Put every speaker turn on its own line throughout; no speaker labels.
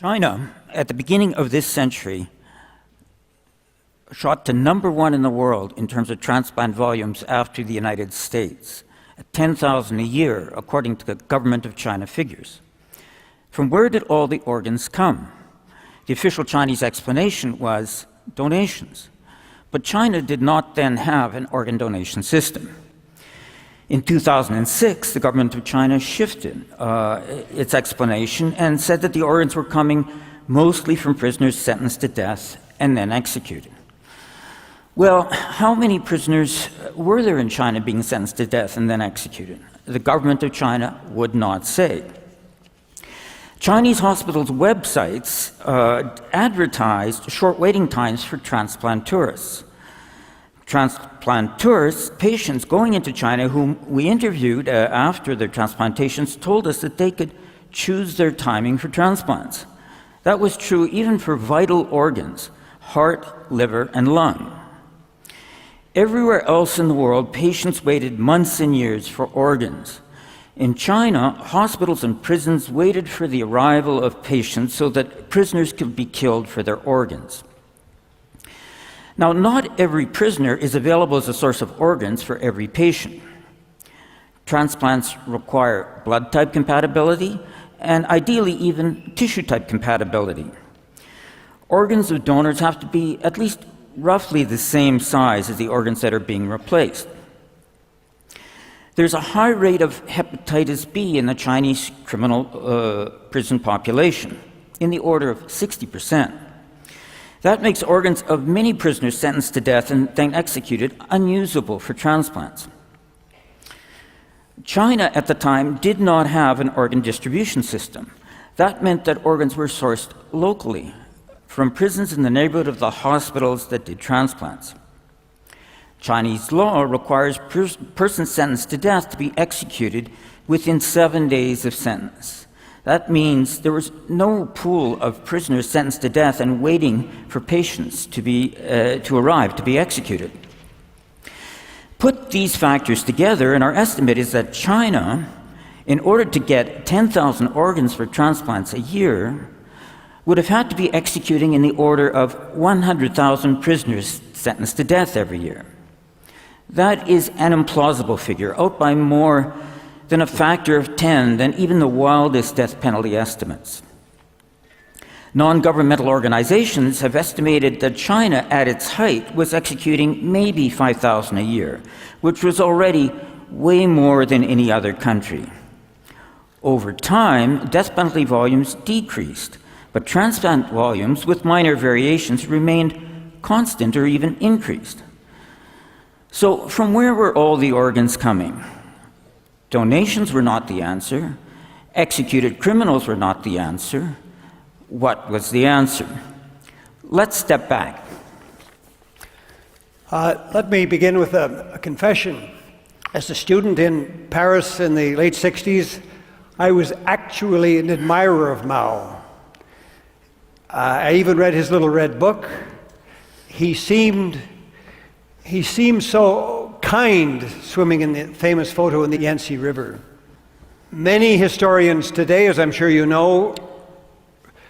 China, at the beginning of this century, shot to #1 in the world in terms of transplant volumes after the United States, at 10,000 a year, according to the government of China figures. From where did all the organs come? The official Chinese explanation was donations. But China did not then have an organ donation system. In 2006, the government of China shifted its explanation and said that the organs were coming mostly from prisoners sentenced to death and then executed. Well, how many prisoners were there in China being sentenced to death and then executed? The government of China would not say. Chinese hospitals' websites advertised short waiting times for transplant tourists. Transplant tourists, patients going into China whom we interviewed after their transplantations, told us that they could choose their timing for transplants. That was true even for vital organs, heart, liver, and lung. Everywhere else in the world, patients waited months and years for organs. In China, hospitals and prisons waited for the arrival of patients so that prisoners could be killed for their organs. Now, not every prisoner is available as a source of organs for every patient. Transplants require blood type compatibility and ideally even tissue type compatibility. Organs of donors have to be at least roughly the same size as the organs that are being replaced. There's a high rate of hepatitis B in the Chinese criminal prison population, in the order of 60%. That makes organs of many prisoners sentenced to death and then executed unusable for transplants. China at the time did not have an organ distribution system. That meant that organs were sourced locally from prisons in the neighborhood of the hospitals that did transplants. Chinese law requires persons sentenced to death to be executed within 7 days of sentence. That means there was no pool of prisoners sentenced to death and waiting for patients to arrive to be executed. Put these factors together, and our estimate is that China, in order to get 10,000 organs for transplants a year, would have had to be executing in the order of 100,000 prisoners sentenced to death every year. That is an implausible figure, out by more than a factor of 10 than even the wildest death penalty estimates. Non-governmental organizations have estimated that China, at its height, was executing maybe 5,000 a year, which was already way more than any other country. Over time, death penalty volumes decreased, but transplant volumes, with minor variations, remained constant or even increased. So from where were all the organs coming? Donations were not the answer. Executed criminals were not the answer. What was the answer? Let's step back.
Let me begin with a confession. As a student in Paris in the late 60s, I was actually an admirer of Mao. I even read his little red book. He seemed so kind swimming in the famous photo in the Yangtze River. Many historians today, as I'm sure you know,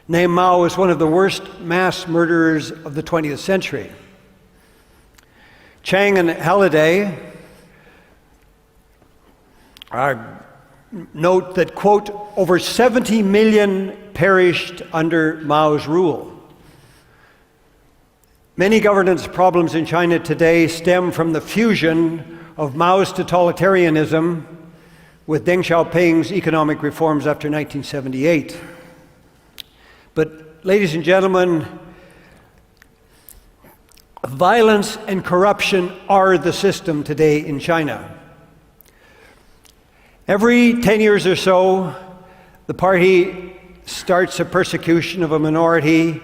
name Mao as one of the worst mass murderers of the 20th century. Chang and Halliday note that, quote, over 70 million perished under Mao's rule. Many governance problems in China today stem from the fusion of Mao's totalitarianism with Deng Xiaoping's economic reforms after 1978. But, ladies and gentlemen, violence and corruption are the system today in China. Every 10 years or so, the party starts a persecution of a minority,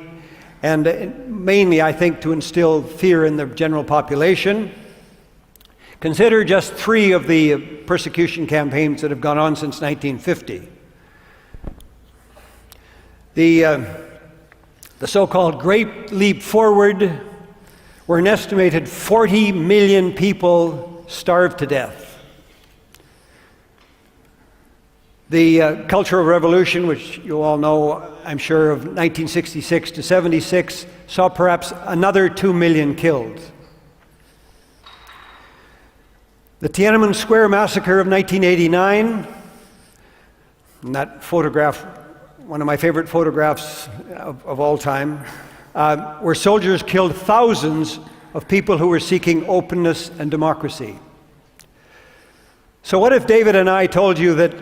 and mainly, I think, to instill fear in the general population. Consider just 3 of the persecution campaigns that have gone on since 1950. The so-called Great Leap Forward, where an estimated 40 million people starved to death. The Cultural Revolution, which you all know, I'm sure, of 1966 to 76, saw perhaps another 2 million killed. The Tiananmen Square massacre of 1989, and that photograph, one of my favorite photographs of all time, where soldiers killed thousands of people who were seeking openness and democracy. So what if David and I told you that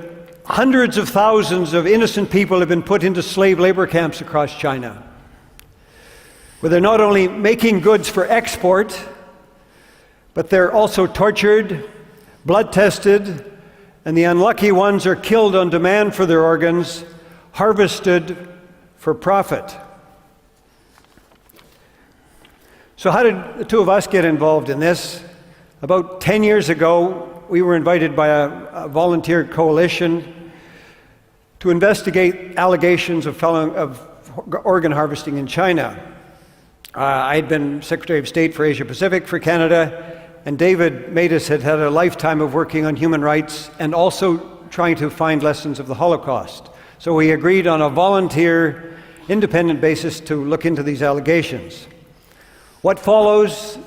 hundreds of thousands of innocent people have been put into slave labor camps across China, where they're not only making goods for export, but they're also tortured, blood tested, and the unlucky ones are killed on demand for their organs, harvested for profit. So how did the two of us get involved in this? About 10 years ago, we were invited by a volunteer coalition to investigate allegations of organ harvesting in China. I had been Secretary of State for Asia Pacific for Canada, and David Matus had had a lifetime of working on human rights and also trying to find lessons of the Holocaust. So we agreed on a volunteer, independent basis to look into these allegations. What follows,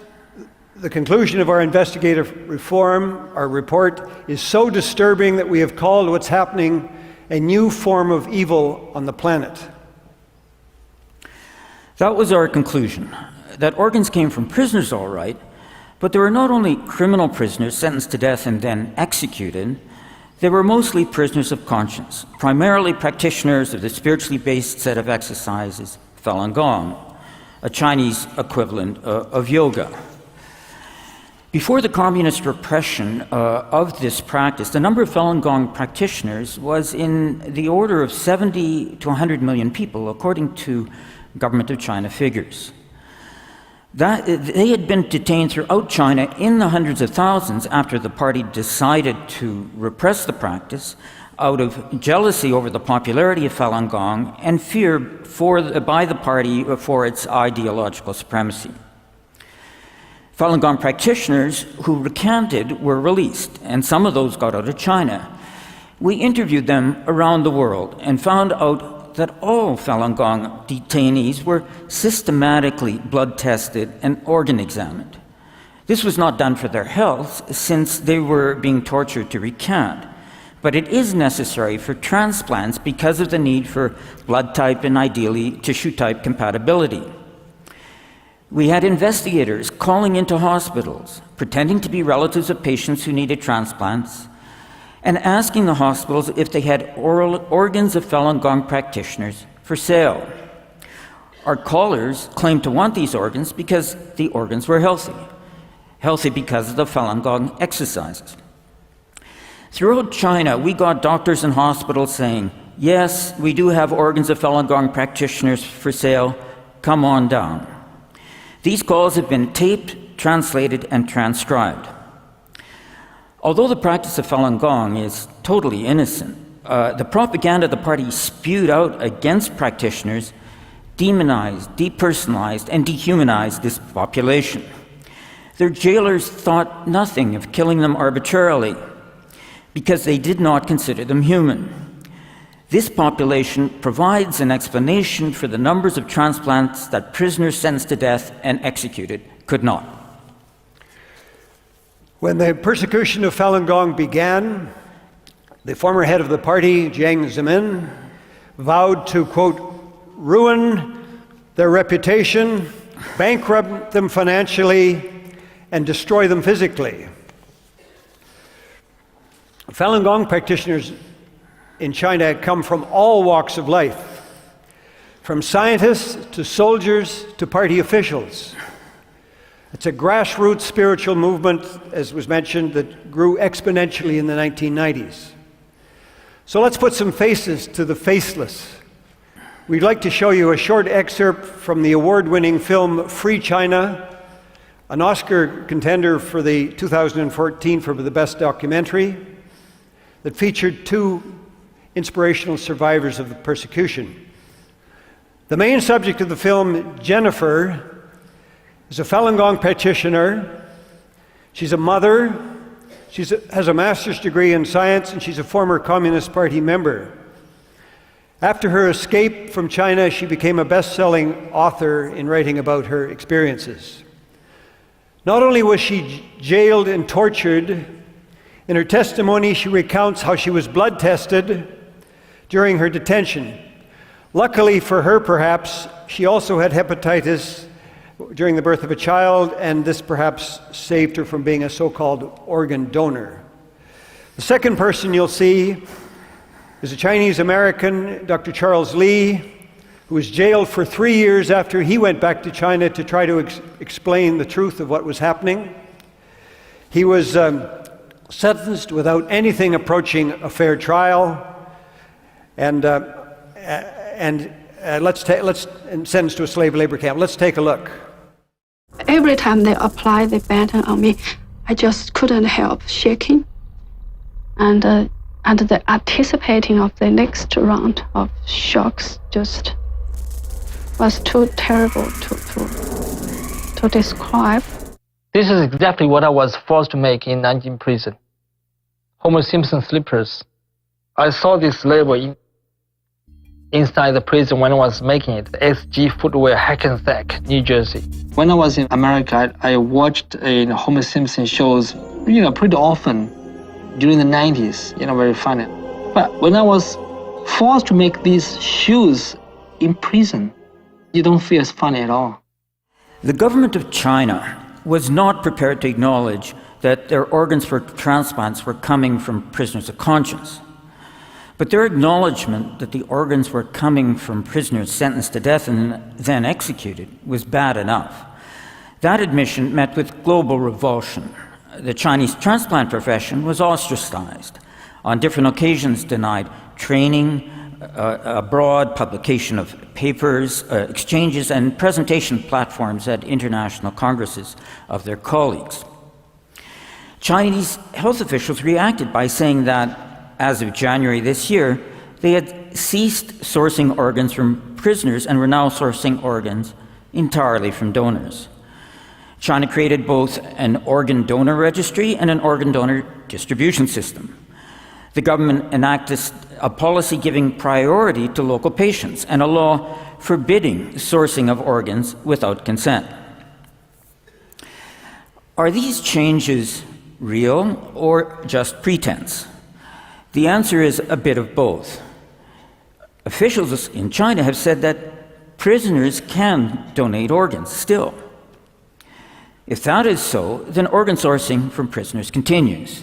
the conclusion of our investigative reform, our report, is so disturbing that we have called what's happening a new form of evil on the planet.
That was our conclusion, that organs came from prisoners all right, but there were not only criminal prisoners sentenced to death and then executed, they were mostly prisoners of conscience, primarily practitioners of the spiritually based set of exercises, Falun Gong, a Chinese equivalent of yoga. Before the communist repression of this practice, the number of Falun Gong practitioners was in the order of 70 to 100 million people, according to Government of China figures. They had been detained throughout China in the hundreds of thousands after the party decided to repress the practice out of jealousy over the popularity of Falun Gong and fear by the party for its ideological supremacy. Falun Gong practitioners who recanted were released, and some of those got out of China. We interviewed them around the world and found out that all Falun Gong detainees were systematically blood tested and organ examined. This was not done for their health, since they were being tortured to recant, but it is necessary for transplants because of the need for blood type and ideally tissue type compatibility. We had investigators calling into hospitals, pretending to be relatives of patients who needed transplants, and asking the hospitals if they had organs of Falun Gong practitioners for sale. Our callers claimed to want these organs because the organs were healthy because of the Falun Gong exercises. Throughout China, we got doctors and hospitals saying, yes, we do have organs of Falun Gong practitioners for sale, come on down. These calls have been taped, translated, and transcribed. Although the practice of Falun Gong is totally innocent, the propaganda the party spewed out against practitioners demonized, depersonalized, and dehumanized this population. Their jailers thought nothing of killing them arbitrarily because they did not consider them human. This population provides an explanation for the numbers of transplants that prisoners sentenced to death and executed could not.
When the persecution of Falun Gong began, the former head of the party, Jiang Zemin, vowed to, quote, ruin their reputation, bankrupt them financially, and destroy them physically. Falun Gong practitioners in China come from all walks of life, from scientists to soldiers to party officials. It's a grassroots spiritual movement, as was mentioned, that grew exponentially in the 1990s. So let's put some faces to the faceless. We'd like to show you a short excerpt from the award-winning film Free China, an Oscar contender for the 2014 for the best documentary, that featured two inspirational survivors of the persecution. The main subject of the film, Jennifer, is a Falun Gong practitioner. She's a mother, She has a master's degree in science, and she's a former Communist Party member. After her escape from China, she became a best-selling author in writing about her experiences. Not only was she jailed and tortured, in her testimony she recounts how she was blood tested during her detention. Luckily for her, perhaps, she also had hepatitis during the birth of a child, and this perhaps saved her from being a so-called organ donor. The second person you'll see is a Chinese-American, Dr. Charles Lee, who was jailed for 3 years after he went back to China to try to explain the truth of what was happening. He was sentenced without anything approaching a fair trial, and sentenced to a slave labor camp. Let's take a look.
Every time they applied the baton on me, I just couldn't help shaking. And the anticipating of the next round of shocks just was too terrible to describe.
This is exactly what I was forced to make in Nanjing prison. Homer Simpson slippers. I saw this label inside the prison when I was making it, SG Footwear Hackensack, New Jersey. When I was in America, I watched Homer Simpson shows, pretty often during the 90s, very funny. But when I was forced to make these shoes in prison, you don't feel it's funny at all.
The government of China was not prepared to acknowledge that their organs for transplants were coming from prisoners of conscience. But their acknowledgement that the organs were coming from prisoners sentenced to death and then executed was bad enough. That admission met with global revulsion. The Chinese transplant profession was ostracized, on different occasions denied training, abroad, publication of papers, exchanges, and presentation platforms at international congresses of their colleagues. Chinese health officials reacted by saying that, as of January this year, they had ceased sourcing organs from prisoners and were now sourcing organs entirely from donors. China created both an organ donor registry and an organ donor distribution system. The government enacted a policy giving priority to local patients and a law forbidding sourcing of organs without consent. Are these changes real or just pretense? The answer is a bit of both. Officials in China have said that prisoners can donate organs still. If that is so, then organ sourcing from prisoners continues.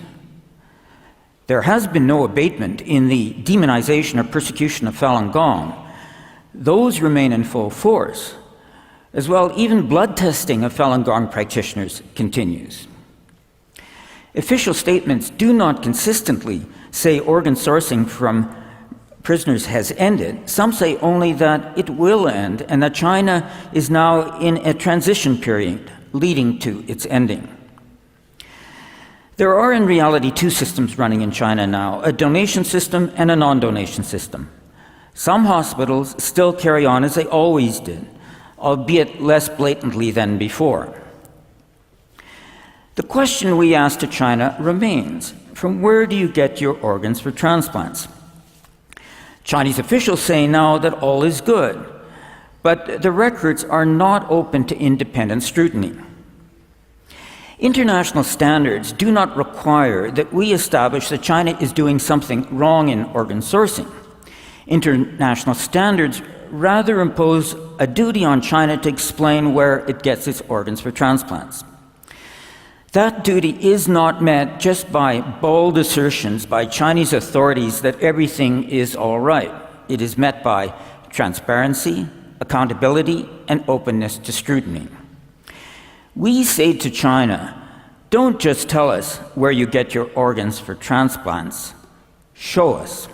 There has been no abatement in the demonization or persecution of Falun Gong. Those remain in full force. As well, even blood testing of Falun Gong practitioners continues. Official statements do not consistently say organ sourcing from prisoners has ended. Some say only that it will end and that China is now in a transition period leading to its ending. There are in reality two systems running in China now, a donation system and a non-donation system. Some hospitals still carry on as they always did, albeit less blatantly than before. The question we ask to China remains, from where do you get your organs for transplants? Chinese officials say now that all is good, but the records are not open to independent scrutiny. International standards do not require that we establish that China is doing something wrong in organ sourcing. International standards rather impose a duty on China to explain where it gets its organs for transplants. That duty is not met just by bold assertions by Chinese authorities that everything is all right. It is met by transparency, accountability, and openness to scrutiny. We say to China, don't just tell us where you get your organs for transplants, show us.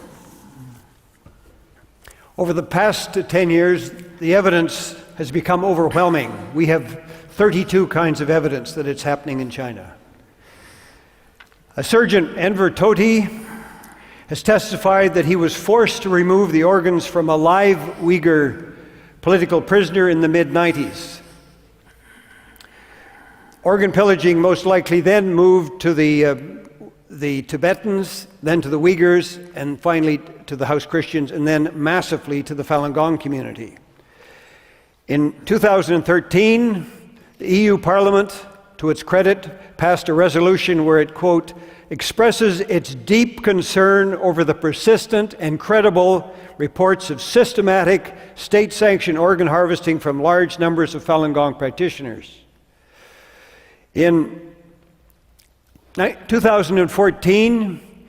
Over the past 10 years, the evidence has become overwhelming. We have 32 kinds of evidence that it's happening in China. A surgeon, Enver Tohti, has testified that he was forced to remove the organs from a live Uyghur political prisoner in the mid-90s. Organ pillaging most likely then moved to the the Tibetans, then to the Uyghurs, and finally to the House Christians, and then massively to the Falun Gong community. In 2013, the EU Parliament, to its credit, passed a resolution where it, quote, expresses its deep concern over the persistent and credible reports of systematic state-sanctioned organ harvesting from large numbers of Falun Gong practitioners. In 2014,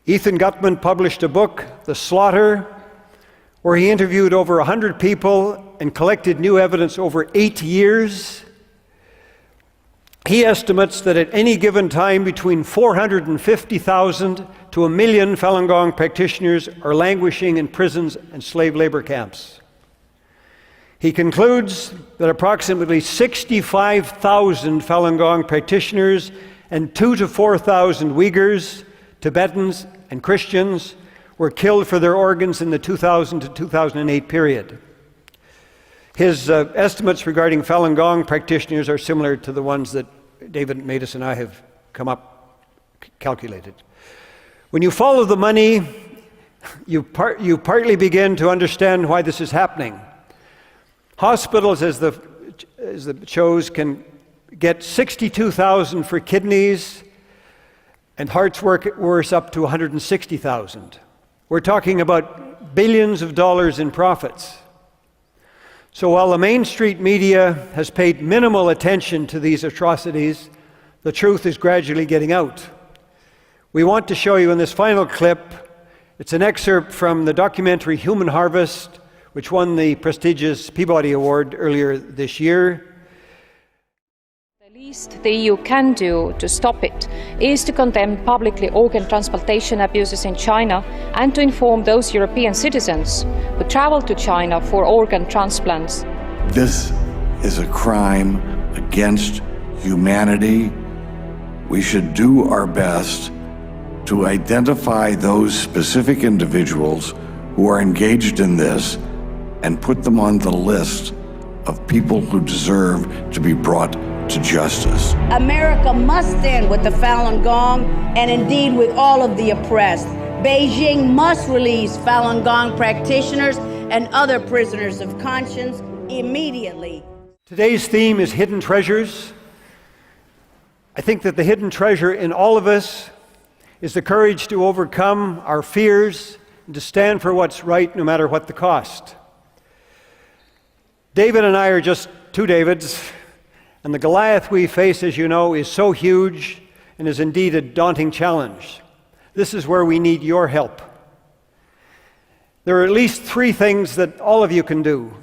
Ethan Gutman published a book, The Slaughter, where he interviewed over 100 people and collected new evidence over 8 years. He estimates that at any given time between 450,000 to 1 million Falun Gong practitioners are languishing in prisons and slave labor camps. He concludes that approximately 65,000 Falun Gong practitioners and 2,000 to 4,000 Uyghurs, Tibetans, and Christians were killed for their organs in the 2000 to 2008 period. His estimates regarding Falun Gong practitioners are similar to the ones that David Matus and I have calculated. When you follow the money, you partly begin to understand why this is happening. Hospitals, as the shows, can get 62,000 for kidneys, and hearts worse up to 160,000. We're talking about billions of dollars in profits. So while the Main Street media has paid minimal attention to these atrocities, the truth is gradually getting out. We want to show you in this final clip, it's an excerpt from the documentary Human Harvest, which won the prestigious Peabody Award earlier this year.
The least the EU can do to stop it is to condemn publicly organ transplantation abuses in China and to inform those European citizens who travel to China for organ transplants.
This is a crime against humanity. We should do our best to identify those specific individuals who are engaged in this and put them on the list of people who deserve to be brought to justice.
America must stand with the Falun Gong and indeed with all of the oppressed. Beijing must release Falun Gong practitioners and other prisoners of conscience immediately.
Today's theme is hidden treasures. I think that the hidden treasure in all of us is the courage to overcome our fears and to stand for what's right no matter what the cost. David and I are just two Davids, and the Goliath we face, as you know, is so huge and is indeed a daunting challenge. This is where we need your help. There are at least 3 things that all of you can do.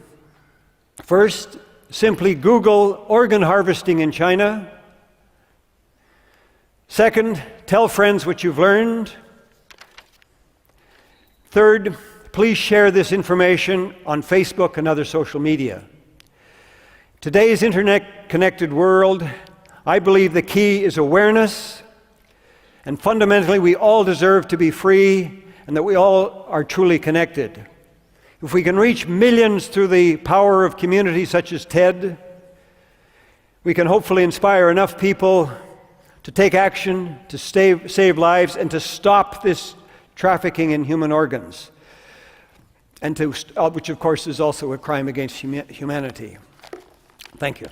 First, simply Google organ harvesting in China. Second, tell friends what you've learned. Third, please share this information on Facebook and other social media. Today's internet-connected world, I believe the key is awareness, and fundamentally we all deserve to be free and that we all are truly connected. If we can reach millions through the power of communities such as TED, we can hopefully inspire enough people to take action, to save lives, and to stop this trafficking in human organs, and which of course is also a crime against humanity. Thank you.